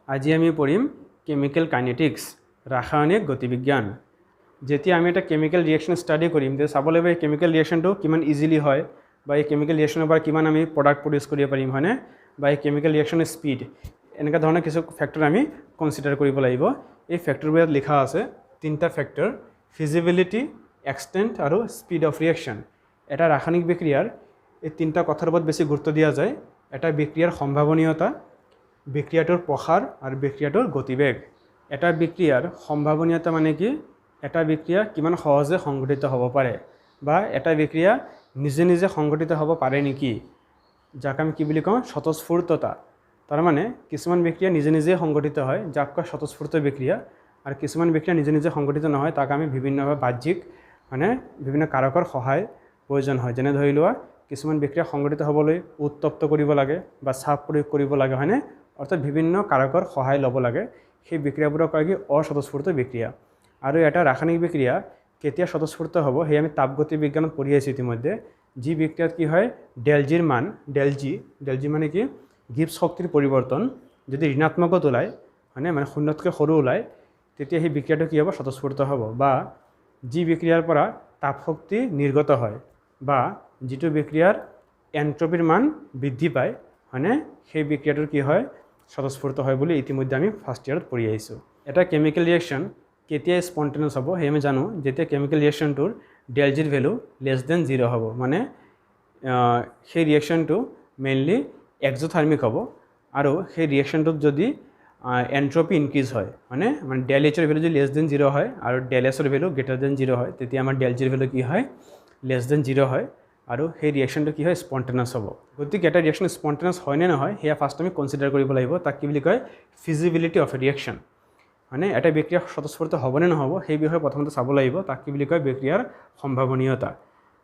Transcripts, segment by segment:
আজি আমি পঢ়িম কেমিকেল কাইনেটিক্স ৰাসায়নিক গতিবিজ্ঞান। যেতিয়া আমি এটা কেমিকেল ৰিয়েকশ্যন ষ্টাডি কৰিম তেতিয়া চাব লাগিব এই কেমিকেল ৰিয়েকশ্যনটো কিমান ইজিলি হয় বা এই কেমিকেল ৰিয়েকশ্যনৰ পৰা কিমান আমি প্ৰডাক্ট প্ৰডিউচ কৰিব পাৰিম হয়নে, বা এই কেমিকেল ৰিয়েকশ্যনৰ স্পীড, এনেকুৱা ধৰণৰ কিছু ফেক্টৰ আমি কনচিডাৰ কৰিব লাগিব। এই ফেক্টৰবোৰত লিখা আছে তিনিটা ফেক্টৰ: ফিজিবিলিটি, এক্সটেণ্ট আৰু স্পীড অফ ৰিয়েকশ্যন। এটা ৰাসায়নিক বিক্ৰিয়াৰ এই তিনিটা কথাৰ ওপৰত বেছি গুৰুত্ব দিয়া যায়। এটা বিক্ৰিয়াৰ সম্ভাৱনীয়তা, বিক্ৰিয়াটোৰ প্ৰসাৰ আৰু বিক্ৰিয়াটোৰ গতিবেগ। এটা বিক্ৰিয়াৰ সম্ভাৱনীয়তা মানে কি? এটা বিক্ৰিয়া কিমান সহজে সংঘটিত হ'ব পাৰে বা এটা বিক্ৰিয়া নিজে নিজে সংঘটিত হ'ব পাৰে নেকি, যাক আমি কি বুলি কওঁ? স্বতঃস্ফূৰ্ততা। তাৰমানে কিছুমান বিক্ৰিয়া নিজে নিজে সংঘটিত হয়, যাক কয় স্বতঃস্ফূৰ্ত বিক্ৰিয়া, আৰু কিছুমান বিক্ৰিয়া নিজে নিজে সংঘটিত নহয়, তাক আমি বিভিন্নভাৱে বাহ্যিক মানে বিভিন্ন কাৰকৰ সহায় প্ৰয়োজন হয়। যেনে ধৰি লোৱা কিছুমান বিক্ৰিয়া সংঘটিত হ'বলৈ উত্তপ্ত কৰিব লাগে বা চাপ প্ৰয়োগ কৰিব লাগে হয়নে, অৰ্থাৎ বিভিন্ন কাৰকৰ সহায় ল'ব লাগে। সেই বিক্ৰিয়াবোৰক কয় কি? অস্বতঃস্ফূৰ্ত বিক্ৰিয়া। আৰু এটা ৰাসায়নিক বিক্ৰিয়া কেতিয়া স্বতঃস্ফূৰ্ত হ'ব সেই আমি তাপগতি বিজ্ঞানত পঢ়ি আছোঁ ইতিমধ্যে। যি বিক্ৰিয়াত কি হয়, ডেলজিৰ মান, ডেলজি মানে কি? গিবছ শক্তিৰ পৰিৱৰ্তন যদি ঋণাত্মকত ওলায় হয়নে, মানে শূন্যতকৈ সৰু ওলায়, তেতিয়া সেই বিক্ৰিয়াটো কি হ'ব? স্বতঃস্ফূৰ্ত হ'ব। বা যি বিক্ৰিয়াৰ পৰা তাপ শক্তি নিৰ্গত হয় বা যিটো বিক্ৰিয়াৰ এন্ট্ৰপিৰ মান বৃদ্ধি পায় হয়নে, সেই বিক্ৰিয়াটোৰ কি হয়? স্বতঃস্ফূৰ্ত হয় বুলি ইতিমধ্যে আমি ফাৰ্ষ্ট ইয়াৰত পঢ়ি আহিছোঁ। এটা কেমিকেল ৰিয়েকশ্যন কেতিয়া স্পণ্টেনিয়াছ হ'ব সেই আমি জানো, যেতিয়া কেমিকেল ৰিয়েকশ্যনটোৰ ডেলজিৰ ভেলু <0 হ'ব, মানে সেই ৰিয়েকশ্যনটো মেইনলি এক্সোথাৰ্মিক হ'ব। আৰু সেই ৰিয়েকশ্যনটোত যদি এন্ট্ৰপি ইনক্ৰিজ হয় মানে ডেল এইচৰ ভেলু যদি <0 হয় আৰু ডেল এছৰ ভেলু <0 হয়, তেতিয়া আমাৰ ডেলজিৰ ভেলু কি হয়? <0 হয়, আৰু সেই ৰিয়েকশ্যনটো কি হয়? স্পণ্টেনিয়াছ হ'ব। গতিকে এটা ৰিয়েকশ্যন স্পণ্টেনিয়াছ হয় নে নহয় সেয়া ফাৰ্ষ্ট আমি কনচিডাৰ কৰিব লাগিব। তাক কি বুলি কয়? Feasibility of a reaction. মানে এটা বিক্ৰিয়া স্বতঃস্ফূৰ্ত হ'ব নে নহ'ব সেই বিষয়ে প্ৰথমতে চাব লাগিব। তাক কি বুলি কয়? বিক্ৰিয়াৰ সম্ভাৱনীয়তা।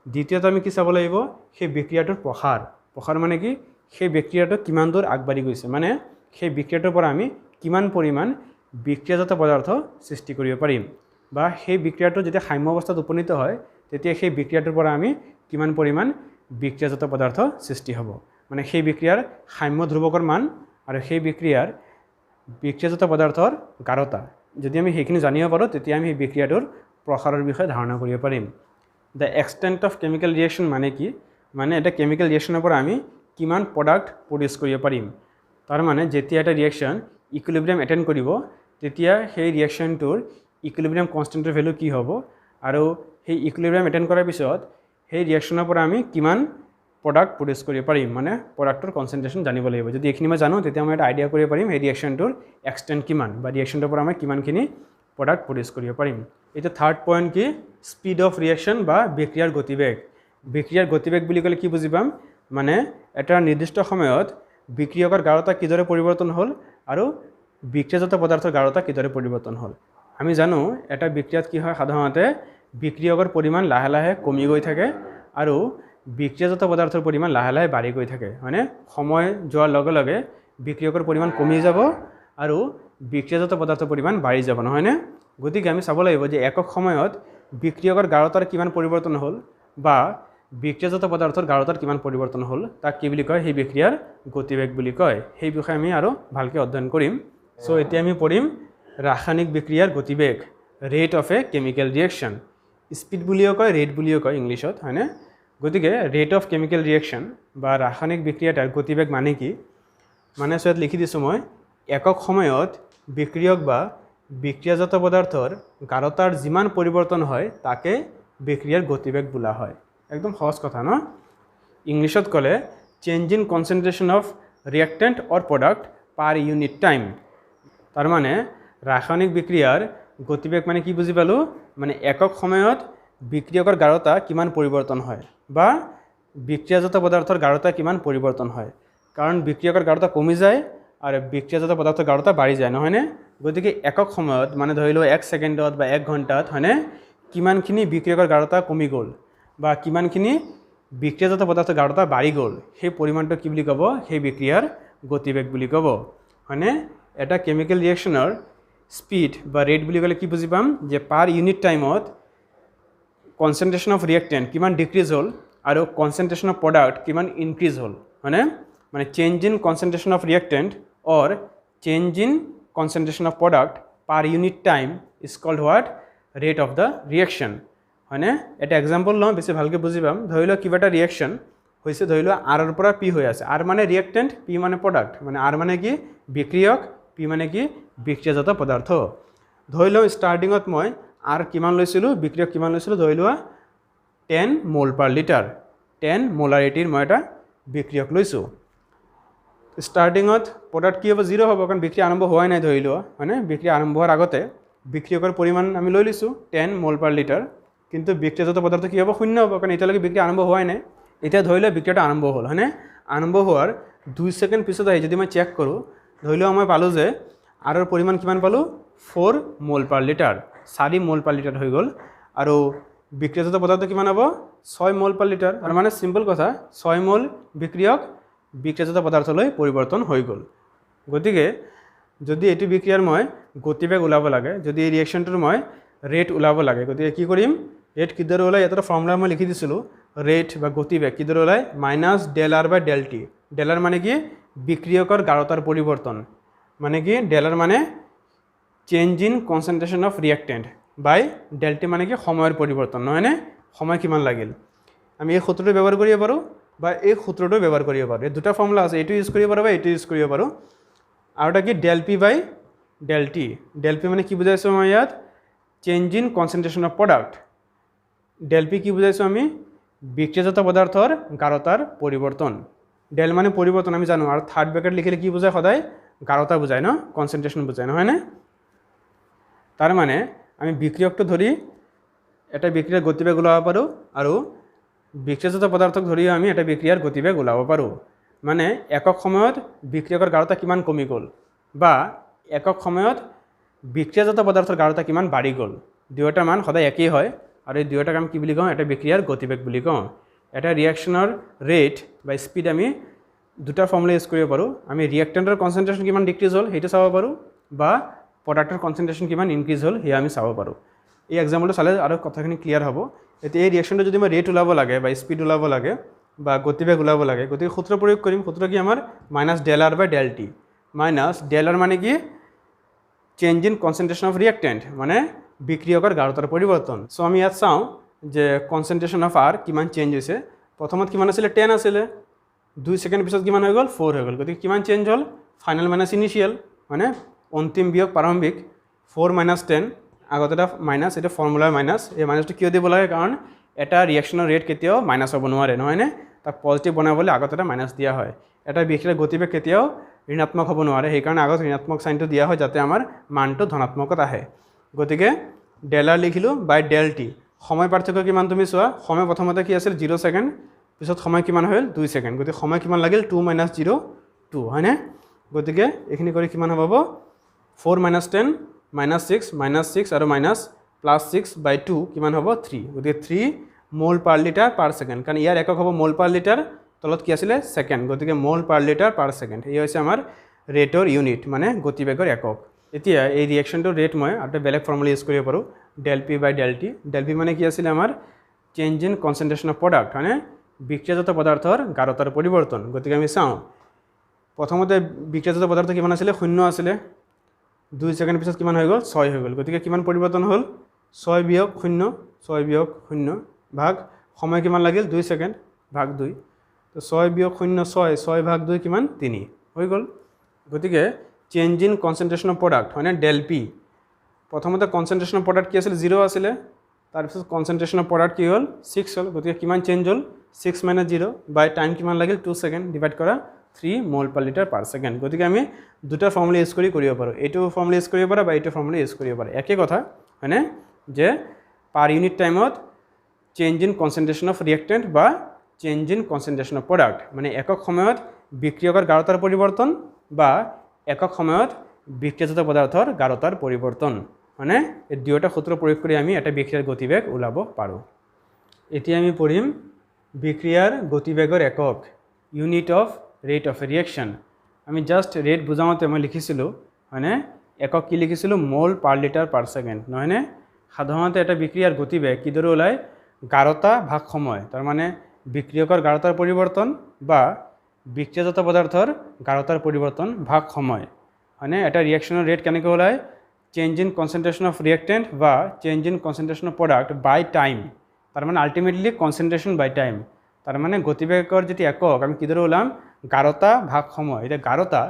দ্বিতীয়তে আমি কি চাব লাগিব? সেই বিক্ৰিয়াটোৰ প্ৰসাৰ মানে কি? সেই বিক্ৰিয়াটো কিমান দূৰ আগবাঢ়ি গৈছে, মানে সেই বিক্ৰিয়াটোৰ পৰা আমি কিমান পৰিমাণ বিক্ৰিয়াজাত পদাৰ্থ সৃষ্টি কৰিব পাৰিম, বা সেই বিক্ৰিয়াটো যেতিয়া সাম্য অৱস্থাত উপনীত হয় তেতিয়া সেই বিক্ৰিয়াটোৰ পৰা আমি কিমান পৰিমাণ বিক্ৰিয়াজাত পদাৰ্থ সৃষ্টি হ'ব, মানে সেই বিক্ৰিয়াৰ সাম্য ধ্ৰুৱকৰ মান আৰু সেই বিক্ৰিয়াৰ বিক্ৰিয়াজাত পদাৰ্থৰ গাঢ়তা। যদি আমি সেইখিনি জানিব পাৰোঁ তেতিয়া আমি সেই বিক্ৰিয়াটোৰ প্ৰসাৰৰ বিষয়ে ধাৰণা কৰিব পাৰিম। The extent of chemical reaction মানে কি? মানে এটা কেমিকেল ৰিয়েকশ্যনৰ পৰা আমি কিমান প্ৰডাক্ট প্ৰডিউচ কৰিব পাৰিম। তাৰমানে যেতিয়া এটা ৰিয়েকশ্যন ইকুইলিব্ৰিয়াম এটেইন কৰিব তেতিয়া সেই ৰিয়েকশ্যনটোৰ ইকুইলিব্ৰিয়াম কনষ্টেণ্টৰ ভেলু কি হ'ব, আৰু সেই ইকুইলিব্ৰিয়াম এটেইন কৰাৰ পিছত সেই ৰিয়েকশ্যনৰ পৰা আমি কিমান প্ৰডাক্ট প্ৰডিউচ কৰিব পাৰিম, মানে প্ৰডাক্টৰ কনচেণ্ট্ৰেশ্যন জানিব লাগিব। যদি এইখিনি মই জানো তেতিয়া মই এটা আইডিয়া কৰিব পাৰিম সেই ৰিয়েকশ্যনটোৰ এক্সটেণ্ট কিমান, বা ৰিয়েকশ্যনটোৰ পৰা আমি কিমানখিনি প্ৰডাক্ট প্ৰডিউচ কৰিব পাৰিম। এতিয়া থাৰ্ড পইণ্ট কি? স্পীড অফ ৰিয়েকশ্যন বা বিক্ৰিয়াৰ গতিবেগ। বিক্ৰিয়াৰ গতিবেগ বুলি ক'লে কি বুজি পাম? মানে এটা নিৰ্দিষ্ট সময়ত বিক্ৰিয়কৰ গাঢ়তা কিদৰে পৰিৱৰ্তন হ'ল আৰু বিক্ৰিয়াজাত পদাৰ্থৰ গাঢ়তা কিদৰে পৰিৱৰ্তন হ'ল। আমি জানো এটা বিক্ৰিয়াত কি হয়, সাধাৰণতে বিক্ৰিয়কৰ পৰিমাণ লাহে লাহে কমি গৈ থাকে আৰু বিক্ৰিয়াজাত পদাৰ্থৰ পৰিমাণ লাহে লাহে বাঢ়ি গৈ থাকে হয়নে। সময় যোৱাৰ লগে লগে বিক্ৰিয়কৰ পৰিমাণ কমি যাব আৰু বিক্ৰিয়াজাত পদাৰ্থৰ পৰিমাণ বাঢ়ি যাব, নহয়নে? গতিকে আমি চাব লাগিব যে একক সময়ত বিক্ৰিয়কৰ গাঢ়তাৰ কিমান পৰিৱৰ্তন হ'ল বা বিক্ৰিয়াজাত পদাৰ্থৰ গাঢ়তাৰ কিমান পৰিৱৰ্তন হ'ল, তাক কি বুলি কয়? সেই বিক্ৰিয়াৰ গতিবেগ বুলি কয়। সেই বিষয়ে আমি আৰু ভালকৈ অধ্যয়ন কৰিম। চ' এতিয়া আমি পঢ়িম ৰাসায়নিক বিক্ৰিয়াৰ গতিবেগ, rate of A chemical reaction. Speed বুলিও কয়, ৰেট বুলিও কয় ইংলিছত হয়নে। গতিকে ৰেট অফ কেমিকেল ৰিয়েকশ্যন বা ৰাসায়নিক বিক্ৰিয়াৰ গতিবেগ মানে কি? মানে ইয়াত লিখি দিছোঁ মই, একক সময়ত বিক্ৰিয়ক বা বিক্ৰিয়াজাত পদাৰ্থৰ গাঢ়তাৰ যিমান পৰিৱৰ্তন হয় তাকে বিক্ৰিয়াৰ গতিবেগ বোলা হয়। একদম সহজ কথা ন? ইংলিছত ক'লে change in concentration of reactant or product per unit time. তাৰমানে ৰাসায়নিক বিক্ৰিয়াৰ গতিবেগ মানে কি বুজি পালোঁ? মানে একক সময়ত বিক্ৰিয়কৰ গাঢ়তা কিমান পৰিৱৰ্তন হয় বা বিক্ৰিয়াজাত পদাৰ্থৰ গাঢ়তা কিমান পৰিৱৰ্তন হয়। কাৰণ বিক্ৰিয়কৰ গাঢ়তা কমি যায় আৰু বিক্ৰিয়াজাত পদাৰ্থৰ গাঢ়তা বাঢ়ি যায়, নহয়নে? গতিকে একক সময়ত মানে ধৰি লওক 1 ছেকেণ্ডত বা 1 ঘণ্টাত হয়নে কিমানখিনি বিক্ৰিয়কৰ গাঢ়তা কমি গ'ল বা কিমানখিনি বিক্ৰিয়াজাত পদাৰ্থৰ গাঢ়তা বাঢ়ি গ'ল, সেই পৰিমাণটো কি বুলি ক'ব? সেই বিক্ৰিয়াৰ গতিবেগ বুলি ক'ব হয়নে। এটা কেমিকেল ৰিয়েকশ্যনৰ স্পীড বা ৰেট বুলি ক'লে কি বুজি পাম? যে পাৰ ইউনিট টাইমত কনচেন্ট্ৰেশ্যন অফ ৰিয়েক্টেণ্ট কিমান ডিক্ৰিজ হ'ল আৰু কনচেন্ট্ৰেশ্যন অফ প্ৰডাক্ট কিমান ইনক্ৰিজ হ'ল হয়নে। মানে change in concentration of reactant or change in concentration of product per unit time is called what rate of the reaction হয়নে এটা এক্সাম্পল লওঁ বেছি ভালকৈ বুজি পাম ধৰি লওক কিবা এটা ৰিয়েকশ্যন হৈছে ধৰি লোৱা আৰৰ পৰা পি হৈ আছে আৰ মানে ৰিয়েক্টেণ্ট পি মানে প্ৰডাক্ট মানে আৰ মানে কি বিক্ৰিয়ক পি মানে কি বিক্ৰিয়াজাত পদাৰ্থ ধৰি লওঁ ষ্টাৰ্টিঙত মই আৰ কিমান লৈছিলোঁ বিক্ৰিয়ক কিমান লৈছিলোঁ ধৰি লোৱা 10 মোল পাৰ লিটাৰ 10 মোলাৰিটিৰ মই এটা বিক্ৰিয়ক লৈছোঁ ষ্টাৰ্টিঙত প্ৰডাক্ট কি হ'ব 0 হ'ব কাৰণ বিক্ৰি আৰম্ভ হোৱাই নাই ধৰি লোৱা হয়নে বিক্ৰি আৰম্ভ হোৱাৰ আগতে বিক্ৰিয়কৰ পৰিমাণ আমি লৈ লৈছোঁ 10 মোল পাৰ লিটাৰ কিন্তু বিক্ৰিয়াজাত পদাৰ্থ কি হ'ব 0 হ'ব কাৰণ এতিয়ালৈকে বিক্ৰি আৰম্ভ হোৱাই নাই এতিয়া ধৰি লোৱা বিক্ৰিয়াটো আৰম্ভ হ'ল হয়নে আৰম্ভ হোৱাৰ 2 ছেকেণ্ড পিছত আহি যদি মই চেক কৰোঁ ধৰি লোৱা মই পালোঁ যে আৰৰ পৰিমাণ কিমান পালোঁ 4 মোল পাৰ লিটাৰ 4 মোল পাৰ লিটাৰ হৈ গ'ল আৰু বিক্ৰিয়াজাত পদাৰ্থ কিমান হ'ব 6 মোল পাৰ লিটাৰ আৰু মানে চিম্পল কথা 6 মোল বিক্ৰিয়ক বিক্ৰিয়াজাত পদাৰ্থলৈ পৰিৱৰ্তন হৈ গ'ল গতিকে যদি এইটো বিক্ৰিয়াৰ মই গতিবেগ ওলাব লাগে যদি এই ৰিয়েকশ্যনটোৰ মই ৰেট ওলাব লাগে গতিকে কি কৰিম ৰেট কিদৰে ওলাই এটা ফৰ্মুলা মই লিখি দিছিলোঁ ৰেট বা গতিবেগ কিদৰে ওলাই minus del R by del T del R মানে কি বিক্ৰিয়কৰ গাঢ়তাৰ পৰিৱৰ্তন মানে কি ডেল আৰ মানে change in concentration of reactant by del T মানে কি সময়ৰ পৰিৱৰ্তন নহয়নে সময় কিমান লাগিল আমি এই সূত্ৰটো ব্যৱহাৰ কৰিব পাৰোঁ বা এই সূত্ৰটো ব্যৱহাৰ কৰিব পাৰোঁ এই দুটা ফৰ্মুলা আছে এইটো ইউজ কৰিব পাৰোঁ বা এইটো ইউজ কৰিব পাৰোঁ আৰু এটা কি del P by del T del P মানে কি বুজাইছোঁ মই ইয়াত change in concentration of product del P কি বুজাইছোঁ আমি বিক্ৰিয়াজাত পদাৰ্থৰ গাঢ়তাৰ পৰিৱৰ্তন ডেল মানে পৰিৱৰ্তন আমি জানো আৰু থাৰ্ড ব্ৰেকেট লিখিলে কি বুজায় সদায় গাঢ়তা বুজায় ন কনচেন্ট্ৰেশ্যন বুজায় নহয়নে তাৰ মানে আমি বিক্ৰিয়কটো ধৰি এটা বিক্ৰিয়াৰ গতিবেগ ওলাব পাৰোঁ আৰু বিক্ৰিয়াজাত পদাৰ্থক ধৰিও আমি এটা বিক্ৰিয়াৰ গতিবেগ ওলাব পাৰোঁ মানে একক সময়ত বিক্ৰিয়কৰ গাঢ়তা কিমান কমি গ'ল বা একক সময়ত বিক্ৰিয়াজাত পদাৰ্থৰ গাঢ়তা কিমান বাঢ়ি গ'ল দুয়োটা মান সদায় একেই হয় আৰু এই দুয়োটাক আমি কি বুলি কওঁ এটা বিক্ৰিয়াৰ গতিবেগ বুলি কওঁ এটা ৰিয়েকশ্যনৰ ৰেট বা স্পীড আমি দুটা ফৰ্মুলা ইউজ কৰিব পাৰোঁ আমি ৰিয়েক্টেণ্টৰ কনচেন্ট্ৰেশ্যন কিমান ডিক্ৰিজ হ'ল সেইটো চাব পাৰোঁ বা প্ৰডাক্টৰ কনচেন্ট্ৰেশ্যন কিমান ইনক্ৰিজ হ'ল সেয়া আমি চাব পাৰোঁ এই এক্সাম্পলটো চালে আৰু কথাখিনি ক্লিয়াৰ হ'ব এতিয়া এই ৰিয়েকশ্যনটো যদি মই ৰেট ওলাব লাগে বা স্পীড ওলাব লাগে বা গতিবেগ ওলাব লাগে গতিকে সূত্ৰ প্ৰয়োগ কৰিম সূত্ৰ কি আমাৰ minus del R by del T minus del R মানে কি change in concentration of reactant মানে বিক্ৰিয়কৰ গাঢ়তাৰ পৰিৱৰ্তন চ' আমি ইয়াত চাওঁ যে কনচেন্ট্ৰেশ্যন অফ আৰ কিমান চেঞ্জ হৈছে প্ৰথমত কিমান আছিলে 10 আছিলে 2 ছেকেণ্ড পিছত কিমান হৈ গ'ল 4 হৈ গ'ল গতিকে কিমান চেঞ্জ হ'ল ফাইনেল মাইনাছ ইনিচিয়েল মানে অন্তিম বিয়োগ প্ৰাৰম্ভিক 4 মাইনাছ 10 আগতে এটা মাইনাছ এইটো ফৰ্মুলাৰ মাইনাছ এই মাইনাছটো কিয় দিব লাগে কাৰণ এটা ৰিয়েকশ্যনৰ ৰেট কেতিয়াও মাইনাছ হ'ব নোৱাৰে নহয়নে তাক পজিটিভ বনাবলৈ আগত এটা মাইনাছ দিয়া হয় এটা বিক্ৰিয়াৰ গতিবেগ কেতিয়াও ঋণাত্মক হ'ব নোৱাৰে সেইকাৰণে আগত ঋণাত্মক চাইনটো দিয়া হয় যাতে আমাৰ মানটো ধনাত্মকত আহে গতিকে ডেল আৰ লিখিলোঁ বাই ডেল টি সময় পাৰ্থক্য কিমান তুমি চোৱা সময় প্ৰথমতে কি আছিল 0 ছেকেণ্ড পিছত সময় কিমান হ'ল 2 ছেকেণ্ড গতিকে সময় কিমান লাগিল 2 মাইনাছ 0 2 হয়নে গতিকে এইখিনি কৰি কিমান হ'ব 4 মাইনাছ 10 মাইনাছ 6 আৰু মাইনাছ প্লাছ 6 বাই 2 কিমান হ'ব 3 গতিকে 3 মোল পাৰ লিটাৰ পাৰ ছেকেণ্ড কাৰণ ইয়াৰ একক হ'ব মোল পাৰ লিটাৰ তলত কি আছিলে ছেকেণ্ড গতিকে মোল পাৰ লিটাৰ পাৰ ছেকেণ্ড এই হৈছে আমাৰ ৰেটৰ ইউনিট মানে গতিবেগৰ একক এতিয়া এই ৰিয়েকশ্যনটোৰ ৰেট মই আৰু বেলেগ ফৰ্মুলা ইউজ কৰিব পাৰোঁ Dell P by Dell P মানে কি আছিলে আমাৰ change in concentration of product হয়নে বিক্ৰিয়াজাত পদাৰ্থৰ গাঢ়তাৰ পৰিৱৰ্তন গতিকে আমি চাওঁ প্ৰথমতে বিক্ৰিয়াজাত পদাৰ্থ কিমান আছিলে 0 আছিলে 2 ছেকেণ্ড পিছত কিমান হৈ গ'ল 6 হৈ গ'ল গতিকে কিমান পৰিৱৰ্তন হ'ল 6 বিয়োগ 0 ভাগ সময় কিমান লাগিল 2 ছেকেণ্ড ভাগ 2 তো 6 বিয়োগ 0 6 ভাগ 2 কিমান 3 হৈ গ'ল গতিকে change in concentration of product হয়নে ডেল পি প্ৰথমতে কনচেন্ট্ৰেশ্যন অফ প্ৰডাক্ট কি আছিলে 0 আছিলে তাৰপিছত কনচেন্ট্ৰেশ্যন অফ প্ৰডাক্ট কি হ'ল 6 হ'ল গতিকে কিমান চেঞ্জ হ'ল 6 মাইনাছ 0 বাই টাইম কিমান লাগিল 2 ছেকেণ্ড ডিভাইড কৰা 3 মোল পাৰ লিটাৰ পাৰ ছেকেণ্ড গতিকে আমি দুটা ফৰ্মুলা ইউজ কৰিব পাৰোঁ এইটো ফৰ্মুলা ইউজ কৰিব পাৰা বা এইটো ফৰ্মুলা ইউজ কৰিব পাৰা একে কথা হয়নে যে পাৰ ইউনিট টাইমত change in concentration of reactant বা change in concentration of product মানে একক সময়ত বিক্ৰিয়কৰ গাঢ়তাৰ পৰিৱৰ্তন বা একক সময়ত বিক্ৰিয়াজাত পদাৰ্থৰ গাঢ়তাৰ পৰিৱৰ্তন মানে এই দুয়োটা সূত্ৰ প্ৰয়োগ কৰি আমি এটা বিক্ৰিয়াৰ গতিবেগ ওলাব পাৰোঁ এতিয়া আমি পঢ়িম বিক্ৰিয়াৰ গতিবেগৰ একক unit of rate of reaction আমি জাষ্ট ৰেট বুজাওঁতে মই লিখিছিলোঁ হয়নে একক কি লিখিছিলোঁ মোল পাৰ লিটাৰ পাৰ ছেকেণ্ড নহয়নে সাধাৰণতে এটা বিক্ৰিয়াৰ গতিবেগ কিদৰে ওলায় গাঢ়তা ভাগ সময় তাৰমানে বিক্ৰিয়কৰ গাঢ়তাৰ পৰিৱৰ্তন বা বিক্ৰিয়াজাত পদাৰ্থৰ গাঢ়তাৰ পৰিৱৰ্তন ভাগ সময় হয়নে এটা ৰিয়েকশ্যনৰ ৰেট কেনেকৈ ওলায় change in concentration of reactant বা change in concentration of product by time তাৰ মানে আল্টিমেটলি কনচেন্ট্ৰেশ্যন বাই টাইম তাৰ মানে গতিবেগৰ যেটি একক আমি কিদৰে ওলাম গাঢ়তা ভাগ সময় এটা গাঢ়তা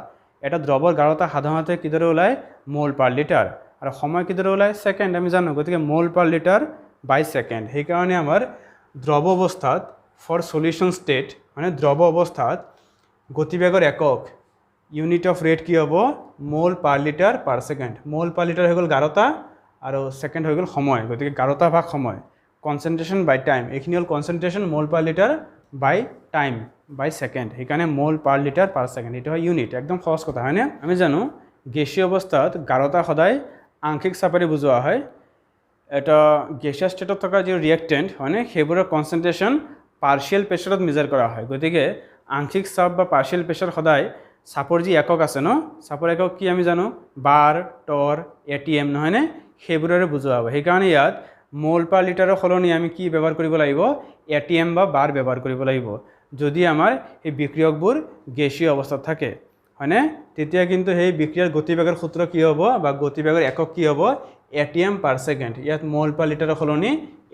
এটা দ্ৰৱৰ গাঢ়তা সাধাৰণতে কিদৰে ওলায় মোল পাৰ লিটাৰ আৰু সময় কিদৰে ওলায় সেকেন্ড আমি জানো গতিকে মোল পাৰ লিটাৰ বাই সেকেন্ড সেইকাৰণে আমাৰ দ্ৰৱ অৱস্থাত ফৰ সলিউশন স্টেট মানে দ্ৰৱ অৱস্থাত গতিবেগৰ একক ইউনিট অফ ৰেট কি হ'ব মোল পাৰ লিটাৰ পাৰ সেকেন্ড মোল পাৰ লিটাৰ হৈ গ'ল গাঢ়তা আৰু সেকেন্ড হৈ গ'ল সময় গতিকে গাঢ়তা ভাগ সময় কনচেন্ট্ৰেশ্যন বাই টাইম এইখিনি হ'ল কনচেন্ট্ৰেশ্যন মোল পাৰ লিটাৰ বাই টাইম বাই সেকেন্ড সেইকাৰণে মোল পাৰ লিটাৰ পাৰ সেকেন্ড এইটো হয় ইউনিট একদম সহজ কথা হয়নে আমি জানো গেছীয় অৱস্থাত গাঢ়তা সদায় আংশিক চাপেৰে বুজোৱা হয় এটা গেছিয়াছ ষ্টেটত থকা যে ৰিয়েক্টেণ্ট হয়নে সেইবোৰৰ কনচেন্ট্ৰেশ্যন পাৰ্চিয়েল প্ৰেছাৰত মেজাৰ কৰা হয় গতিকে আংশিক চাপ বা পাৰ্চিয়েল প্ৰেছাৰ সদায় চাপৰ যি একক আছে ন চাপৰ একক কি আমি জানো বাৰ টৰ এটিএম নহয়নে সেইবোৰৰে বুজোৱা হ'ব সেইকাৰণে ইয়াত মোল পাৰ লিটাৰৰ সলনি আমি কি ব্যৱহাৰ কৰিব লাগিব এটিএম বা বাৰ ব্যৱহাৰ কৰিব লাগিব যদি আমাৰ এই বিক্ৰিয়কবোৰ গেছীয় অৱস্থাত থাকে হয়নে তেতিয়া কিন্তু সেই বিক্ৰিয়াৰ গতিবেগৰ সূত্ৰ কি হ'ব বা গতিবেগৰ একক কি হ'ব এটিএম পাৰ সেকেন্ড ইয়াত মোল পাৰ লিটাৰৰ সলনি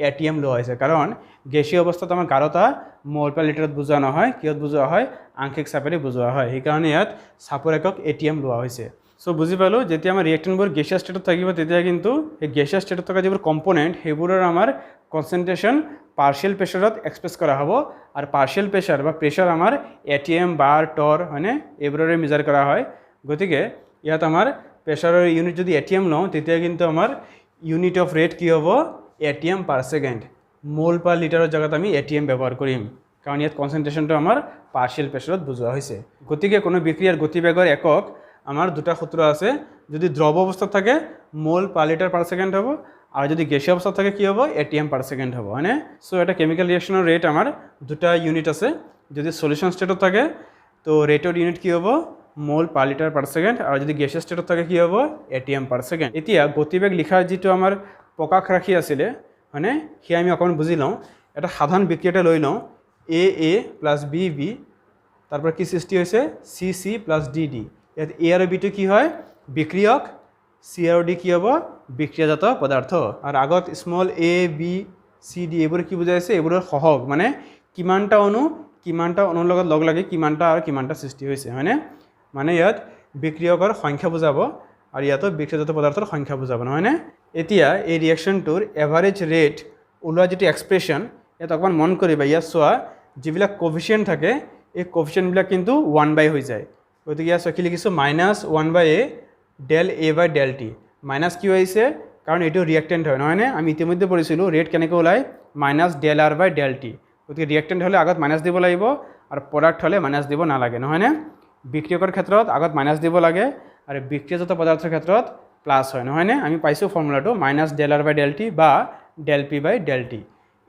এটিএম লোৱা হৈছে কাৰণ গেছীয় অৱস্থাত আমাৰ গাঢ়তা মোল পাৰ লিটাৰত বুজোৱা নহয় কিহত বুজোৱা হয় আংশিক চাপেৰে বুজোৱা হয় সেইকাৰণে ইয়াত চাপৰ একক এটিএম লোৱা হৈছে সো বুজি পালো যেতিয়া আমাৰ ৰিয়েক্টেণ্টবোৰ গেছিয়াছ ষ্টেটত থাকিব তেতিয়া কিন্তু এই গেছিয়াছ ষ্টেটত থকা যিবোৰ কম্পোনেণ্ট সেইবোৰৰ আমাৰ কনচেন্ট্ৰেশ্যন পাৰ্চিয়েল প্ৰেছাৰত এক্সপ্ৰেছ কৰা হ'ব আৰু পাৰ্চিয়েল প্ৰেছাৰ বা প্ৰেছাৰ আমাৰ এটিএম বাৰ টৰ হয়নে এইবোৰৰে মেজাৰ কৰা হয় গতিকে ইয়াত আমাৰ প্ৰেছাৰৰ ইউনিট যদি এটিএম লওঁ তেতিয়া কিন্তু আমাৰ ইউনিট অফ ৰেট কি হ'ব এটিএম পাৰ সেকেন্ড মোল পাৰ লিটাৰৰ জেগাত আমি এটিএম ব্যৱহাৰ কৰিম কাৰণ ইয়াত কনচেন্ট্ৰেশ্যনটো আমাৰ পাৰ্চিয়েল প্ৰেছাৰত বুজোৱা হৈছে গতিকে কোনো বিক্ৰিয়াৰ গতিবেগৰ একক আমাৰ দুটা সূত্ৰ আছে যদি দ্ৰৱ অৱস্থাত থাকে মোল পাৰ লিটাৰ পাৰ সেকেন্ড হ'ব আৰু যদি গেছীয় অৱস্থাত থাকে কি হ'ব এটিএম পাৰ সেকেন্ড হ'ব হয়নে সো এটা কেমিক্যাল ৰিয়েকশ্যনৰ ৰেট আমাৰ দুটা ইউনিট আছে যদি সলিউশন ষ্টেটত থাকে তো ৰেটৰ ইউনিট কি হ'ব মোল পাৰ লিটাৰ পাৰ সেকেন্ড আৰু যদি গেছীয় ষ্টেটত থাকে কি হ'ব এটিএম পাৰ সেকেন্ড এতিয়া গতিবেগ লিখাৰ যিটো আমাৰ প্ৰকাশ ৰাশি আছিলে হয়নে সেয়া আমি অকণমান বুজি লওঁ এটা সাধাৰণ বিক্ৰিয়া এটা লৈ লওঁ এ প্লাছ বি তাৰপৰা কি সৃষ্টি হৈছে চি প্লাছ ডি ইয়াত এ আৰু বিটো কি হয় বিক্ৰিয়ক চি আৰু ডি কি হ'ব বিক্ৰিয়াজাত পদাৰ্থ আৰু আগত small A B C D এইবোৰ কি বুজাইছে এইবোৰৰ সহগ মানে কিমানটা অনুৰ লগত লগ লাগি কিমানটা আৰু কিমানটা সৃষ্টি হৈছে হয়নে মানে ইয়াত বিক্ৰিয়কৰ সংখ্যা বুজাব আৰু ইয়াতো বিক্ৰিয়াজাত পদাৰ্থৰ সংখ্যা বুজাব নহয়নে এতিয়া এই ৰিয়েকশ্যনটোৰ এভাৰেজ ৰেট ওলোৱা যিটো এক্সপ্ৰেশ্যন ইয়াত অকণমান মন কৰিবা ইয়াত চোৱা যিবিলাক কোফিচিয়েণ্ট থাকে এই কোফিচিয়েণ্টবিলাক কিন্তু 1/a হৈ যায় গতিকে ইয়াত কি লিখিছোঁ -1/a ডেল এ বাই ডেল টি মাইনাছ কিয় আহিছে কাৰণ এইটো ৰিয়েক্টেণ্ট হয় নহয়নে আমি ইতিমধ্যে পঢ়িছিলোঁ ৰেট কেনেকৈ ওলায় -del r বাই ডেল টি গতিকে ৰিয়েক্টেণ্ট হ'লে আগত মাইনাছ দিব লাগিব আৰু প্ৰডাক্ট হ'লে মাইনাছ দিব নালাগে নহয়নে বিক্ৰিয়কৰ ক্ষেত্ৰত আগত মাইনাছ দিব লাগে আৰু বিক্ৰিয়াজাত পদাৰ্থৰ ক্ষেত্ৰত প্লাছ হয় নহয়নে আমি পাইছোঁ ফৰ্মুলাটো -del r বাই ডেল টি বা Dell P by del T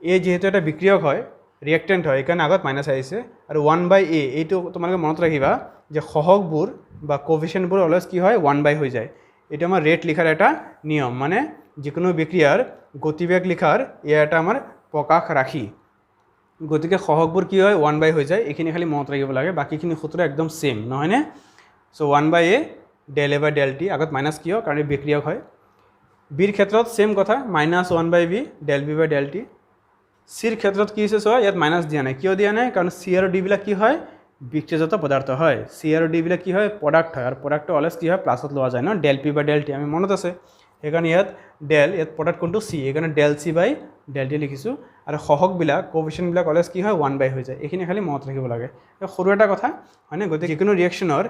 এই যিহেতু এটা বিক্ৰিয়ক হয় ৰিয়েক্টেণ্ট হয় এইকাৰণে আগত মাইনাছ আহিছে আৰু 1/a এইটো তোমালোকে মনত ৰাখিবা যে সহগবোৰ বা কোফিচিয়েণ্টবোৰ অলৱেজ কি হয় 1/a হৈ যায় এইটো আমাৰ ৰেট লিখাৰ এটা নিয়ম মানে যিকোনো বিক্ৰিয়াৰ গতিবেগ লিখাৰ এয়া এটা আমাৰ প্ৰকাশ ৰাশি গতিকে সহগবোৰ কি হয় 1/a হৈ যায় এইখিনি খালি মনত ৰাখিব লাগে বাকীখিনি সূত্ৰ একদম সেম নহয়নে সো 1/a ডেল এ বাই ডেল টি আগত মাইনাছ কিয় কাৰণ বিক্ৰিয়ক হয় বিৰ ক্ষেত্ৰত সেম কথা -1/b ডেল বি বাই ডেল টি চিৰ ক্ষেত্ৰত কি হৈছে চোৱা ইয়াত মাইনাছ দিয়া নাই কিয় দিয়া নাই কাৰণ চি আৰু ডি বিলাক কি হয় বিক্ৰিয়াজাত পদাৰ্থ হয় চি আৰু ডি বিলাক কি হয় প্ৰডাক্ট হয় আৰু প্ৰডাক্টটো অলৱেজ কি হয় প্লাছত লোৱা যায় ন Dell P by del T আমি মনত আছে সেইকাৰণে ইয়াত ইয়াত প্ৰডাক্ট কোনটো চি সেইকাৰণে del C by del T লিখিছোঁ আৰু সহগবিলাক কোফিচিয়েণ্টবিলাক অলৱেজ কি হয় 1/a হৈ যায় এইখিনি খালি মনত ৰাখিব লাগে সৰু এটা কথা হয়নে গতিকে যিকোনো ৰিয়েকশ্যনৰ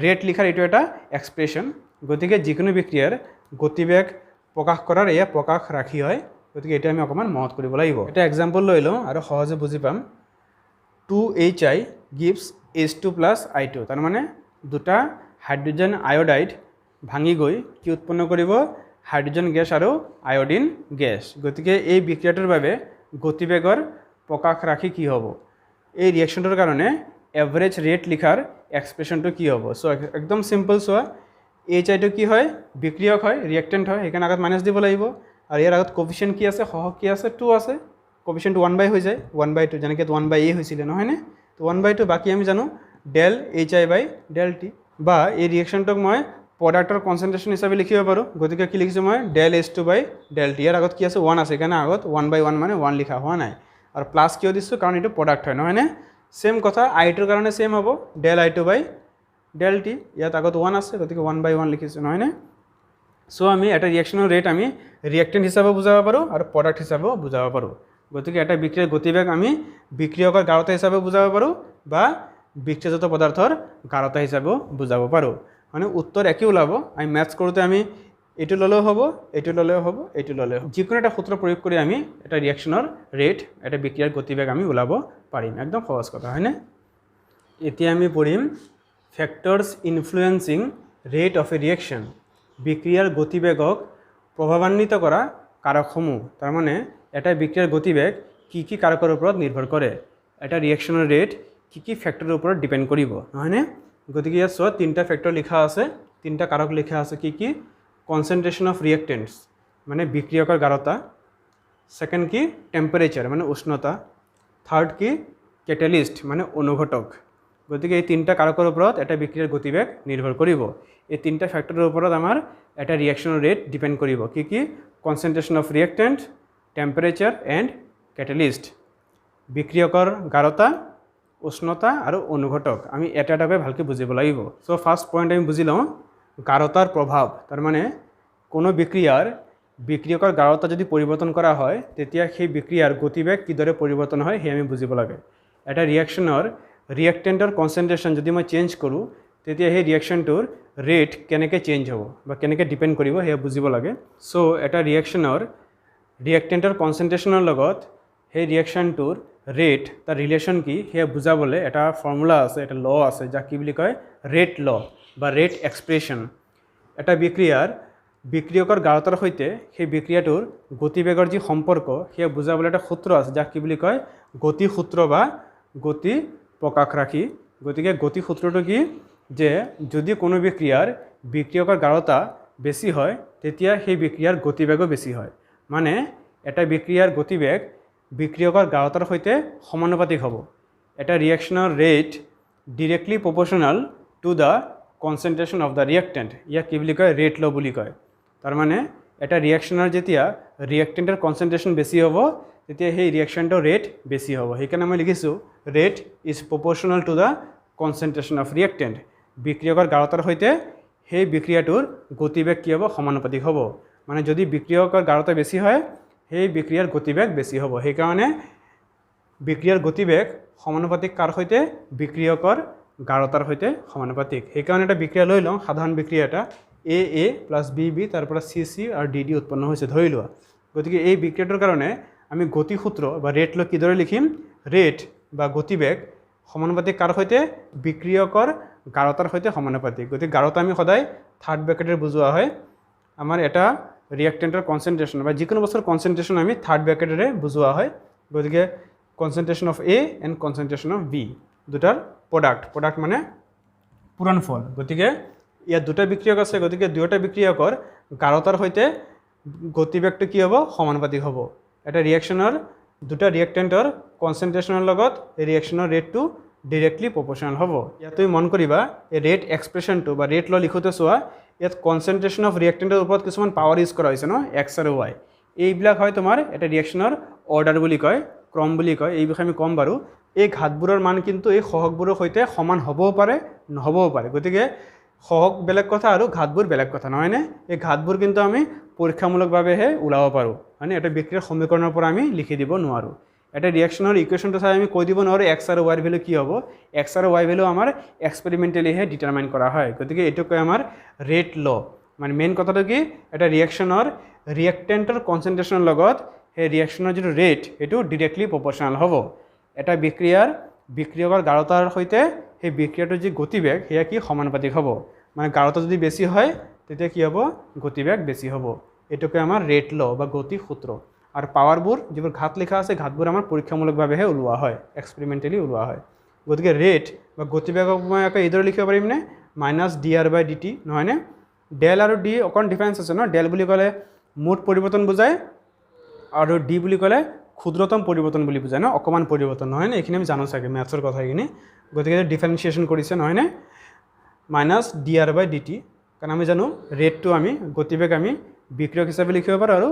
ৰেট লিখাৰ এইটো এটা এক্সপ্ৰেশ্যন গতিকে যিকোনো বিক্ৰিয়াৰ গতিবেগ প্ৰকাশ কৰাৰ এয়া প্ৰকাশ ৰাশি হয় গতিকে এটা আমি অকণমান মনত কৰিব লাগিব এটা এক্সাম্পল লৈ লওঁ আৰু সহজে বুজি পাম 2HI gives H2 plus I2 তাৰ মানে দুটা হাইড্ৰোজেন আয়োডাইড ভাঙি গৈ কি উৎপন্ন কৰিব হাইড্ৰোজেন গেছ আৰু আয়োডিন গেছ গতিকে এই বিক্ৰিয়াটোৰ বাবে গতিবেগৰ প্ৰকাশ ৰাশি কি হ'ব এই ৰিয়েকশ্যনটোৰ কাৰণে এভাৰেজ ৰেট লিখাৰ এক্সপ্ৰেশ্যনটো কি হ'ব সো একদম সিম্পল চোৱা HI টো কি হয় বিক্ৰিয়ক হয় ৰিয়েক্টেণ্ট হয় সেইকাৰণে আগত মাইনাছ দিব লাগিব আৰু ইয়াৰ আগত কোফিচিয়েণ্ট কি আছে সহগ কি আছে 2 আছে কোফিচিয়েণ্ট 1/a হৈ যায় 1/2 যেনেকৈ 1/a হৈছিলে নহয়নে তো 1/2 বাকী আমি জানো ডেল HI বাই ডেল টি বা এই ৰিয়েকশ্যনটোক মই প্ৰডাক্টৰ কনচেন্ট্ৰেশ্যন হিচাপে লিখিব পাৰোঁ গতিকে কি লিখিছোঁ মই ডেল H2 বাই ডেল T ইয়াৰ আগত কি আছে 1 আছে সেইকাৰণে আগত 1/1 মানে 1 লিখা হোৱা নাই আৰু প্লাছ কিয় দিছোঁ কাৰণ এইটো প্ৰডাক্ট হয় নহয়নে সেম কথা I2 কাৰণে সেম হ'ব ডেল I2 বাই ডেল T ইয়াত আগত 1 আছে গতিকে 1/1 লিখিছোঁ নহয়নে সো আমি এটা ৰিয়েকশ্যনৰ ৰেট আমি ৰিয়েক্টেন্ট হিচাপে বুজাব পাৰোঁ আৰু প্ৰডাক্ট হিচাপেও বুজাব পাৰোঁ গতিকে এটা বিক্ৰিয়াৰ গতিবেগ আমি বিক্ৰিয়কৰ গাঢ়তা হিচাপে বুজাব পাৰোঁ বা বিক্ৰিয়াজাত পদাৰ্থৰ গাঢ়তা হিসাবেও বুঝাব পাৰোঁ মানে উত্তৰ একই ওলাব আমি ম্যাথছ কৰোঁতে আমি এইটো ল'লেও হ'ব এইটো ল'লেও হ'ব এইটো ল'লেও যিকোনো এটা সূত্ৰ প্ৰয়োগ কৰি আমি এটা ৰিয়েকশ্যনৰ ৰেট এটা বিক্ৰিয়াৰ গতিবেগ আমি ওলাব পাৰিম একদম সহজ কথা হয়নে এতিয়া আমি পঢ়িম factors influencing rate of a reaction বিক্ৰিয়াৰ গতিবেগক প্ৰভাৱান্বিত কৰা কাৰকসমূহ তাৰ মানে এটা বিক্ৰিয়াৰ গতিবেগ কি কি কাৰকৰ ওপৰত নিৰ্ভৰ কৰে এটা ৰিয়েকশ্যনৰ ৰেট কি কি ফেক্টৰৰ ওপৰত ডিপেন্ড কৰিব নহয়নে গতিকে ইয়াত চোৱা তিনিটা ফেক্টৰ লিখা আছে তিনিটা কাৰক লিখা আছে কি কি কনসেন্ট্ৰেশন অফ ৰিয়েক্টেন্টস মানে বিক্ৰিয়কৰ গাঢ়তা সেকেন্ড কি টেম্পাৰেচাৰ মানে উষ্ণতা থাৰ্ড কি ক্যাটালিস্ট মানে অনুঘটক গতিকে এই তিনিটা কাৰকৰ ওপৰত এটা বিক্ৰিয়াৰ গতিবেগ নিৰ্ভৰ কৰিব এই তিনিটা ফেক্টৰৰ ওপৰত আমাৰ এটা ৰিয়েকশ্যনৰ ৰেট ডিপেন্ড কৰিব কি কি কনসেন্ট্ৰেশন অফ ৰিয়েক্টেন্ট টেম্পাৰেচাৰ এন্ড ক্যাটালিস্ট বিক্ৰিয়কৰ গাঢ়তা উষ্ণতা আৰু অনুঘটক আমি এটা এটাকৈ ভালকৈ বুজিব লাগিব সো ফাৰ্স্ট পইণ্ট আমি বুজি লওঁ গাঢ়তাৰ প্ৰভাৱ তাৰ মানে কোনো বিক্ৰিয়কৰ গাঢ়তা যদি পৰিৱৰ্তন কৰা হয় তেতিয়া সেই বিক্ৰিয়াৰ গতিবেগ কিদৰে পৰিৱৰ্তন হয় সেই আমি বুজিব লাগে এটা ৰিয়েকশ্যনৰ ৰিয়েক্টেন্টৰ কনসেন্ট্ৰেশন যদি মই চেঞ্জ কৰোঁ তেতিয়া সেই ৰিয়েকশ্যনটোৰ ৰেট কেনেকৈ চেঞ্জ হ'ব বা কেনেকৈ ডিপেন্ড কৰিব সেয়া বুজিব লাগে সো এটা ৰিয়েকশ্যনৰ ৰিয়েক্টেন্টৰ কনসেন্ট্ৰেশনৰ লগত সেই ৰিয়েকশ্যনটোৰ ৰেট তাৰ ৰিলেশ্যন কি সেয়া বুজাবলৈ এটা ফৰ্মুলা আছে এটা ল আছে যাক কি বুলি কয় ৰেট ল বা ৰেট এক্সপ্ৰেশ্যন এটা বিক্ৰিয়কৰ গাঢ়তাৰ সৈতে সেই বিক্ৰিয়াটোৰ গতিবেগৰ যি সম্পৰ্ক সেয়া বুজাবলৈ এটা সূত্ৰ আছে যাক কি বুলি কয় গতি সূত্ৰ বা গতি প্ৰকাশ ৰাখি গতিকে গতি সূত্ৰটো কি যে যদি কোনো বিক্ৰিয়কৰ গাঢ়তা বেছি হয় তেতিয়া সেই বিক্ৰিয়াৰ গতিবেগো বেছি হয় মানে এটা বিক্ৰিয়াৰ গতিবেগ বিক্ৰিয়কৰ গাঢ়তাৰ সৈতে সমানুপাতিক হ'ব এটা ৰিয়েকশ্যনৰ rate directly proportional to the concentration of the reactant ইয়াক কি বুলি কয় ৰেট ল বুলি কয় তাৰ মানে এটা ৰিয়েকশ্যনৰ যেতিয়া ৰিয়েক্টেন্টৰ কনসেন্ট্ৰেশন বেছি হ'ব তেতিয়া সেই ৰিয়েকশ্যনটোৰ ৰেট বেছি হ'ব সেইকাৰণে মই লিখিছোঁ rate is proportional to the concentration of reactant বিক্ৰিয়কৰ গাঢ়তাৰ সৈতে সেই বিক্ৰিয়াটোৰ গতিবেগ কি হ'ব সমানুপাতিক হ'ব মানে যদি বিক্ৰিয়কৰ গাঢ়তা বেছি হয় সেই বিক্ৰিয়াৰ গতিবেগ বেছি হ'ব সেইকাৰণে বিক্ৰিয়াৰ গতিবেগ সমানুপাতিক কাৰ সৈতে বিক্ৰিয়কৰ গাঢ়তাৰ সৈতে সমানুপাতিক সেইকাৰণে এটা বিক্ৰিয়া লৈ লওঁ সাধাৰণ বিক্ৰিয়া এটা A প্লাছ B তাৰ পৰা C আৰু D উৎপন্ন হৈছে ধৰি লোৱা গতিকে এই বিক্ৰিয়াটোৰ কাৰণে আমি গতি সূত্ৰ বা ৰেট লৈ কিদৰে লিখিম ৰেট বা গতিবেগ সমানুপাতিক কাৰ সৈতে বিক্ৰিয়কৰ গাঢ়তাৰ সৈতে সমানুপাতিক গতিকে গাঢ়তা আমি সদায় থাৰ্ড ব্ৰেকেটেৰে বুজোৱা হয় আমাৰ এটা ৰিয়েক্টেন্টৰ কনসেন্ট্ৰেশন বা যিকোনো বস্তুৰ কনসেন্ট্ৰেশন আমি থাৰ্ড ব্ৰেকেটেৰে বুজোৱা হয় গতিকে concentration of A and concentration of B দুটাৰ প্ৰডাক্ট মানে পূৰণফল গতিকে ইয়াত দুটা বিক্ৰিয়ক আছে গতিকে দুয়োটা বিক্ৰিয়কৰ গাঢ়তাৰ সৈতে গতিবেগটো কি হ'ব সমানুপাতিক হ'ব এটা ৰিয়েকশ্যনৰ দুটা ৰিয়েক্টেন্টৰ কনসেন্ট্ৰেশনৰ লগত এই ৰিয়েকশ্যনৰ ৰেটটো ডিৰেক্টলি প্ৰপৰ্চনাল হ'ব ইয়াত তুমি মন কৰিবা এই ৰেট এক্সপ্ৰেশ্যনটো বা ৰেট ল লিখোঁতে চোৱা ইয়াত কনসেন্ট্ৰেশন অফ ৰিয়েক্টেন্টৰ ওপৰত কিছুমান পাৱাৰ ইউজ কৰা হৈছে ন এক্স আৰু ৱাই এইবিলাক হয় তোমাৰ এটা ৰিয়েকশ্যনৰ অৰ্ডাৰ বুলি কয় ক্ৰম বুলি কয় এই বিষয়ে আমি ক'ম বাৰু এই ঘাতবোৰৰ মান কিন্তু এই সহগবোৰৰ সৈতে সমান হ'বও পাৰে নহ'বও পাৰে গতিকে সহগ বেলেগ কথা আৰু ঘাতবোৰ বেলেগ কথা নহয়নে এই ঘাতবোৰ কিন্তু আমি পৰীক্ষামূলকভাৱেহে ওলাব পাৰোঁ মানে এটা বিক্ৰিয়াৰ সমীকৰণৰ পৰা আমি লিখি দিব নোৱাৰোঁ এটা ৰিয়েকশ্যনৰ ইকুৱেশ্যনটো চাই আমি কৈ দিব নোৱাৰোঁ এক্স আৰু ৱাইৰ ভেলু কি হ'ব এক্স আৰু ৱাই ভেলু আমাৰ এক্সপেৰিমেণ্টেলিহে ডিটাৰমাইন কৰা হয় গতিকে এইটো কয় আমাৰ ৰেট ল মানে মেইন কথাটো কি এটা ৰিয়েকশ্যনৰ ৰিয়েক্টেন্টৰ কনসেন্ট্ৰেশনৰ লগত সেই ৰিয়েকশ্যনৰ যিটো ৰেট সেইটো ডিৰেক্টলি প্ৰপৰ্চনাল হ'ব এটা বিক্ৰিয়কৰ গাঢ়তাৰ সৈতে সেই বিক্ৰিয়াটোৰ যি গতিবেগ সেয়া কি সমানুপাতিক হ'ব মানে গাঢ়তা যদি বেছি হয় তেতিয়া কি হ'ব গতিবেগ বেছি হ'ব এইটোকে আমাৰ ৰেট ল বা গতি সূত্ৰ আৰু পাৱাৰবোৰ যিবোৰ ঘাত লিখা আছে ঘাতবোৰ আমাৰ পৰীক্ষামূলকভাৱেহে ওলোৱা হয় এক্সপেৰিমেণ্টেলি ওলোৱা হয় গতিকে ৰেট বা গতিবেগক মই আকৌ এইদৰে লিখিব পাৰিমনে -dr/dt নহয়নে ডেল আৰু ডি অকণ ডিফাৰেঞ্চ আছে ন ডেল বুলি ক'লে মুঠ পৰিৱৰ্তন বুজায় আৰু ডি বুলি ক'লে ক্ষুদ্ৰতম পৰিৱৰ্তন বুলি বুজায় ন অকণমান পৰিৱৰ্তন নহয়নে এইখিনি আমি জানো চাগে মেথছৰ কথাখিনি গতিকে ডিফাৰেঞ্চিয়েশ্যন কৰিছে নহয়নে -dr/dt কাৰণ আমি জানো ৰেটটো আমি গতিবেগ আমি বিক্ৰিয়ক হিচাপে লিখিব পাৰোঁ আৰু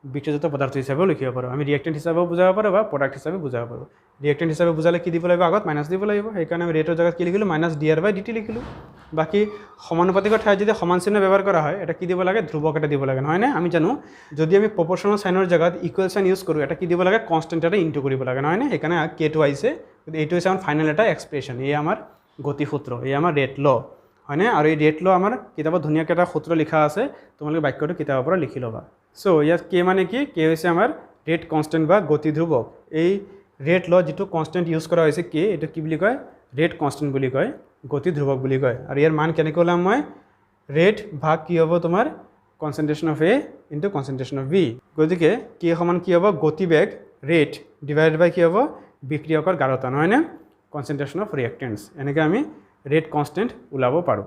বিক্ৰিয়জাত পদাৰ্থ হিসাবেও লিখিব পাৰোঁ আমি ৰিয়েক্টেণ্ট হিচাপেও বুজাব পাৰোঁ বা প্ৰডাক্ট হিচাপে বুজাব পাৰোঁ ৰিয়েক্টেণ্ট হিচাপে বুজালে কি দিব লাগিব আগত মাইনাছ দিব লাগিব সেইকাৰণে আমি ৰেটৰ জেগাত কি লিখিলোঁ -dr/dt লিখিলোঁ বাকী সমানুপাতিকৰ ঠাইত যদি সমান চিহ্ন ব্যৱহাৰ কৰা হয় এটা কি দিব লাগে ধ্ৰুৱক এটা দিব লাগে নহয়নে আমি জানো যদি আমি প্ৰপৰ্চনেল সাইনৰ জেগাত ইকুৱেল সাইন ইউজ কৰোঁ এটা কি দিব লাগে কনষ্টেণ্ট এটা ইনটু কৰিব লাগে নহয়নে সেইকাৰণে k2 আহিছে এইটো হৈছে আমাৰ ফাইনেল এটা এক্সপ্ৰেছন এই আমাৰ গতি সূত্ৰ এই আমাৰ ৰেট ল হয়নে আৰু এই ৰেট ল আমাৰ কিতাপত ধুনীয়াকৈ এটা সূত্ৰ লিখা আছে তোমালোকে বাক্যটো কিতাপৰ পৰা লিখি ল'বা সো ইয়াত কে মানে কি কে হৈছে আমাৰ ৰেট কনষ্টেণ্ট বা গতি ধ্ৰুৱক এই ৰেট ল যিটো কনষ্টেণ্ট ইউজ কৰা হৈছে কে এইটো কি বুলি কয় ৰেট কনষ্টেণ্ট বুলি কয় গতি ধ্ৰুৱক বুলি কয় আৰু ইয়াৰ মান কেনেকৈ ওলাম মই ৰেট ভাগ কি হ'ব তোমাৰ concentration of A into concentration of B গতিকে কে সমান কি হ'ব গতিবেগ ৰেট ডিভাইডেড বাই কি হ'ব বিক্ৰিয়কৰ গাঢ়তা নহয়নে কনচেন্ট্ৰেশ্যন অফ ৰিয়েক্টেণ্টছ এনেকৈ আমি ৰেট কনষ্টেণ্ট ওলাব পাৰোঁ